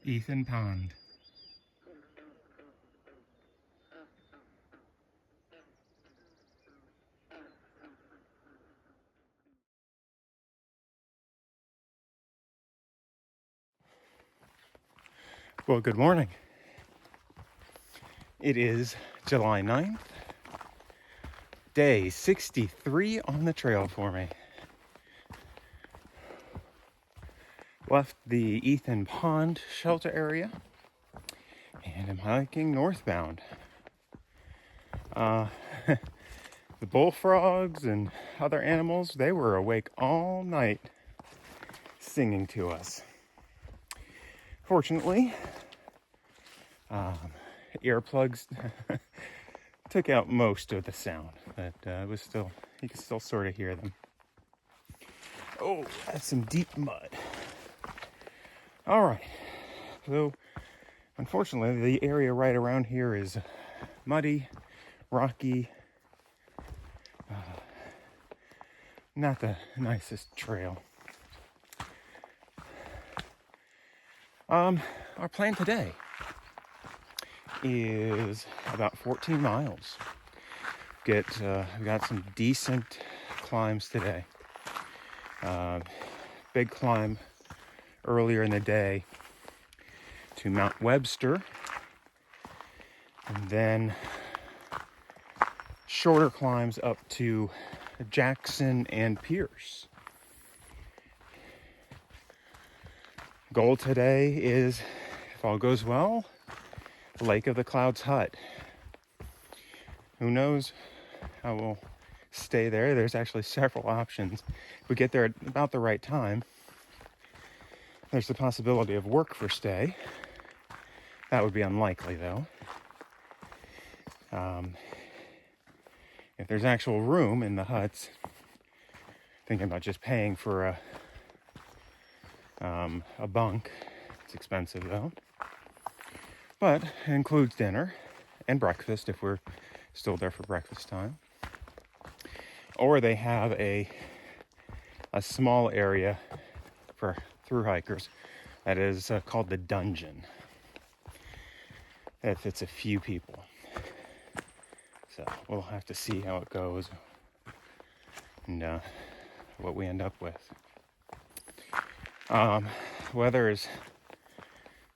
Ethan Pond. Well, good morning. It is July 9th, day 63 on the trail for me. Left the Ethan Pond shelter area and am hiking northbound. The bullfrogs and other animals, they were awake all night singing to us. Fortunately, earplugs took out most of the sound, but it was still, you could still sort of hear them. Oh, that's some deep mud. All right, so unfortunately, the area right around here is muddy, rocky, not the nicest trail. Our plan today is about 14 miles. We got some decent climbs today. Big climb earlier in the day to Mount Webster, and then shorter climbs up to Jackson and Pierce. Goal today is, if all goes well, Lake of the Clouds Hut. Who knows how we'll stay there. There's actually several options. If we get there at about the right time, there's the possibility of work for stay. That would be unlikely, though. If there's actual room in the huts, thinking about just paying for a bunk. It's expensive, though. But it includes dinner and breakfast if we're still there for breakfast time. Or they have a small area for through hikers that is called the dungeon. That fits a few people. So we'll have to see how it goes and what we end up with. Weather is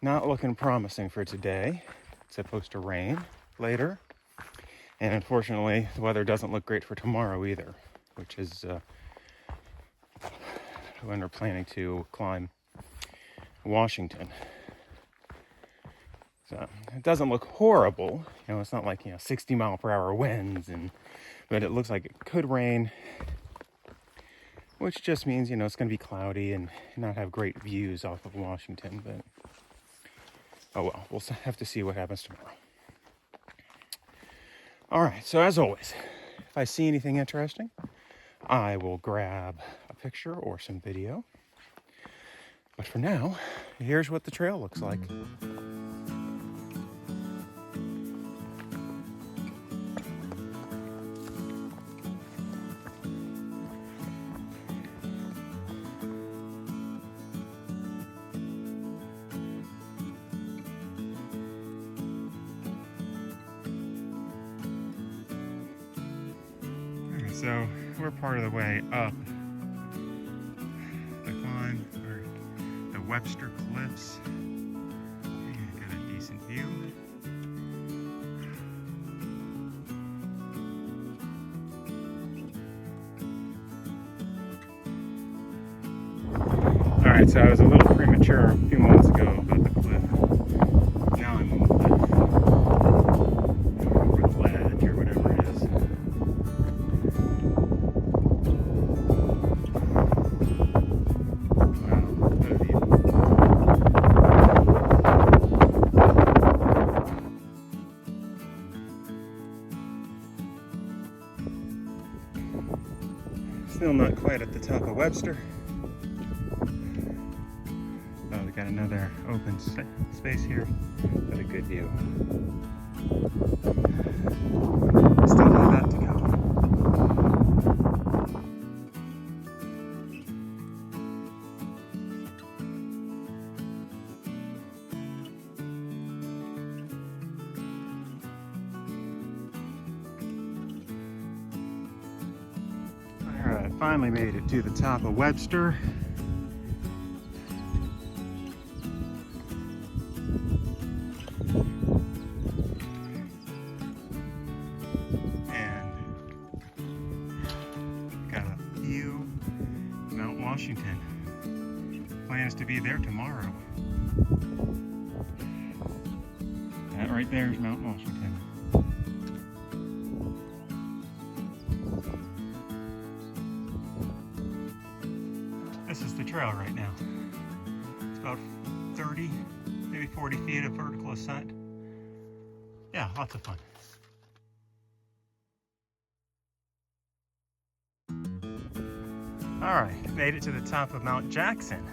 not looking promising for today. It's supposed to rain later. And unfortunately, the weather doesn't look great for tomorrow either, which is when we're planning to climb Washington. So it doesn't look horrible. You know, it's not like, 60 mile per hour winds, but it looks like it could rain, which just means, it's going to be cloudy and not have great views off of Washington. But, oh well, we'll have to see what happens tomorrow. All right, so as always, if I see anything interesting, I will grab a picture or some video. But for now, here's what the trail looks like. So we're part of the way up the climb, or the Webster Cliffs. Got a decent view. Alright, so I was a little premature a few moments ago about the cliff. Now I'm on the cliff. Or the ledge, or whatever it is. Still not quite at the top of Webster. Oh, we got another open space here, but a good view. Still have that to go. I finally made it to the top of Webster. And got a view of Mount Washington. Plan is to be there tomorrow. That right there is Mount Washington. This is the trail right now. It's about 30, maybe 40 feet of vertical ascent. Yeah, lots of fun. All right, made it to the top of Mount Jackson.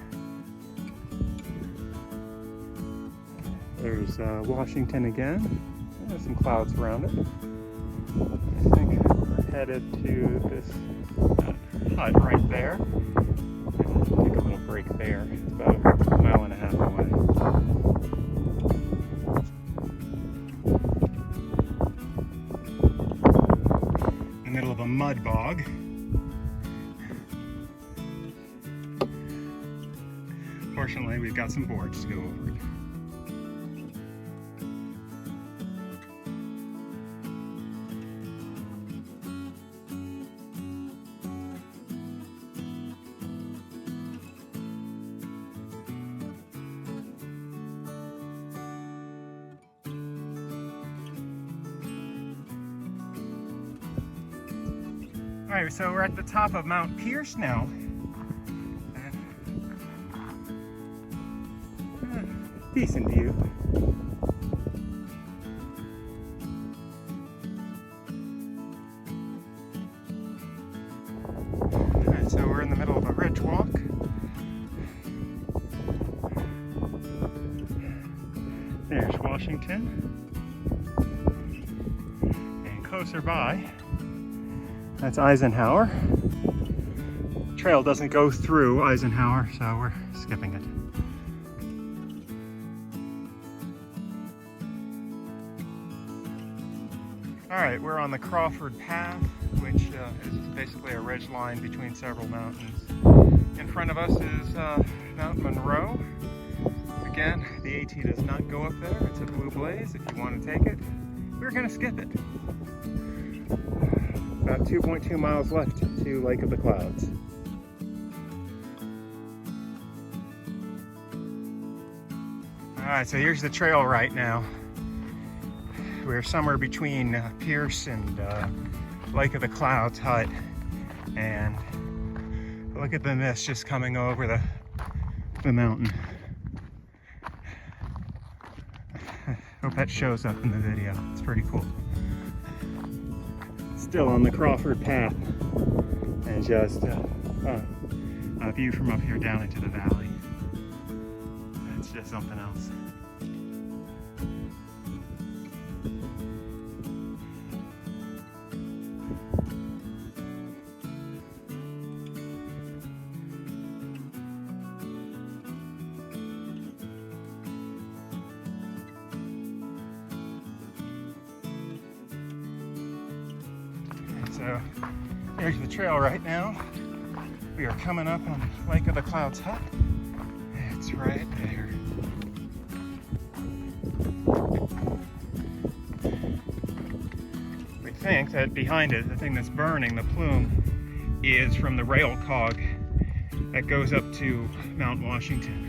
There's Washington again. There's some clouds around it. I think we're headed to this hut right there. Take a little break there. It's about a mile and a half away. In the middle of a mud bog. Fortunately, we've got some boards to go over it. All right, so we're at the top of Mount Pierce now. Decent view. All right, so we're in the middle of a ridge walk. There's Washington. And closer by, that's Eisenhower. Trail doesn't go through Eisenhower, so we're skipping it. All right, we're on the Crawford Path, which is basically a ridge line between several mountains. In front of us is Mount Monroe. Again, the AT does not go up there. It's a blue blaze if you want to take it. We're going to skip it. About 2.2 miles left to Lake of the Clouds. All right, so here's the trail right now. We're somewhere between Pierce and Lake of the Clouds hut, and look at the mist just coming over the mountain. Hope that shows up in the video. It's pretty cool. Still on the Crawford Path, and just a view from up here down into the valley. It's just something else. So here's the trail right now. We are coming up on Lake of the Clouds hut. It's right there. We think that behind it, the thing that's burning, the plume, is from the rail cog that goes up to Mount Washington.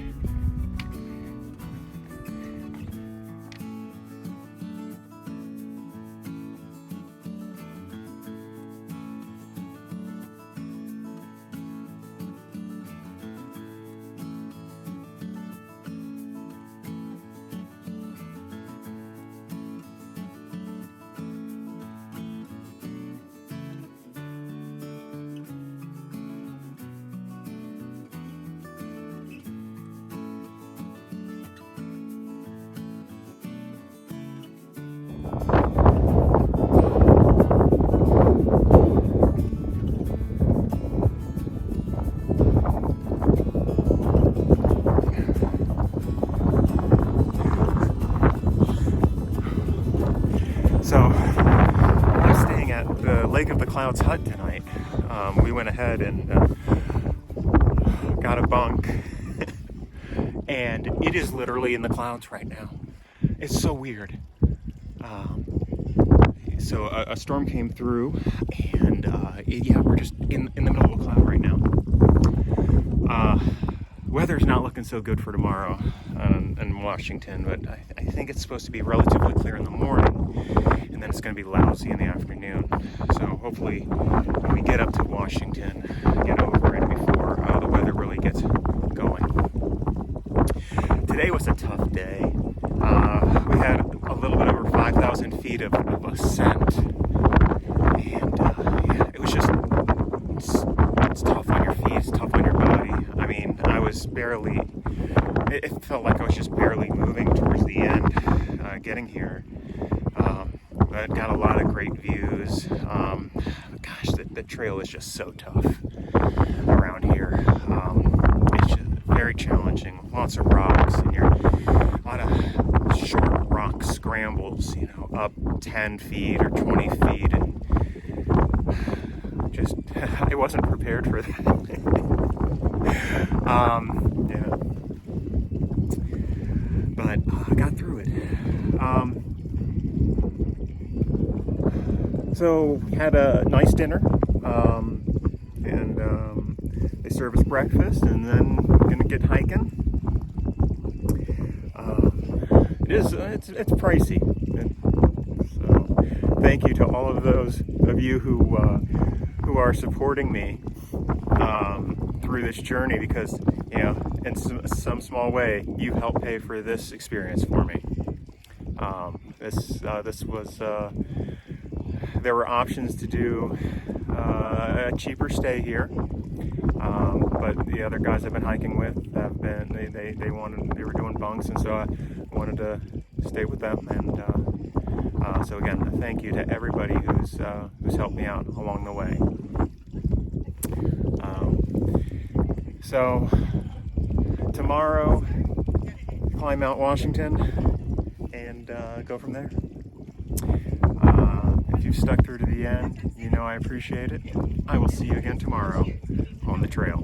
So, I'm staying at the Lake of the Clouds hut tonight. we went ahead and got a bunk, and it is literally in the clouds right now. It's so weird. So a storm came through, and we're just in the middle of a cloud right now. Weather's not looking so good for tomorrow in Washington, but I think it's supposed to be relatively clear in the morning, and then it's going to be lousy in the afternoon. So hopefully when we get up to Washington, get over it before the weather really gets going. Today was a tough day. We had a little bit over 5,000 feet of ascent, and it was just it's tough on your feet, it's tough on your body. I mean, it felt like I was just barely moving towards the end, getting here. But got a lot of great views. Gosh, the trail is just so tough around here. It's just very challenging. Lots of rocks, and a lot of short rock scrambles, up 10 feet or 20 feet, and just, I wasn't prepared for that. But I got through it. So had a nice dinner, and they serve us breakfast, and then we're gonna get hiking. It's pricey. So thank you to all of those of you who are supporting me through this journey, because in some small way you helped pay for this experience for me. This was there were options to do a cheaper stay here, but the other guys I've been hiking with they were doing bunks, and so I wanted to stay with them. And so again, thank you to everybody who's helped me out along the way. So tomorrow, climb Mount Washington and go from there. If you've stuck through to the end, I appreciate it. I will see you again tomorrow on the trail.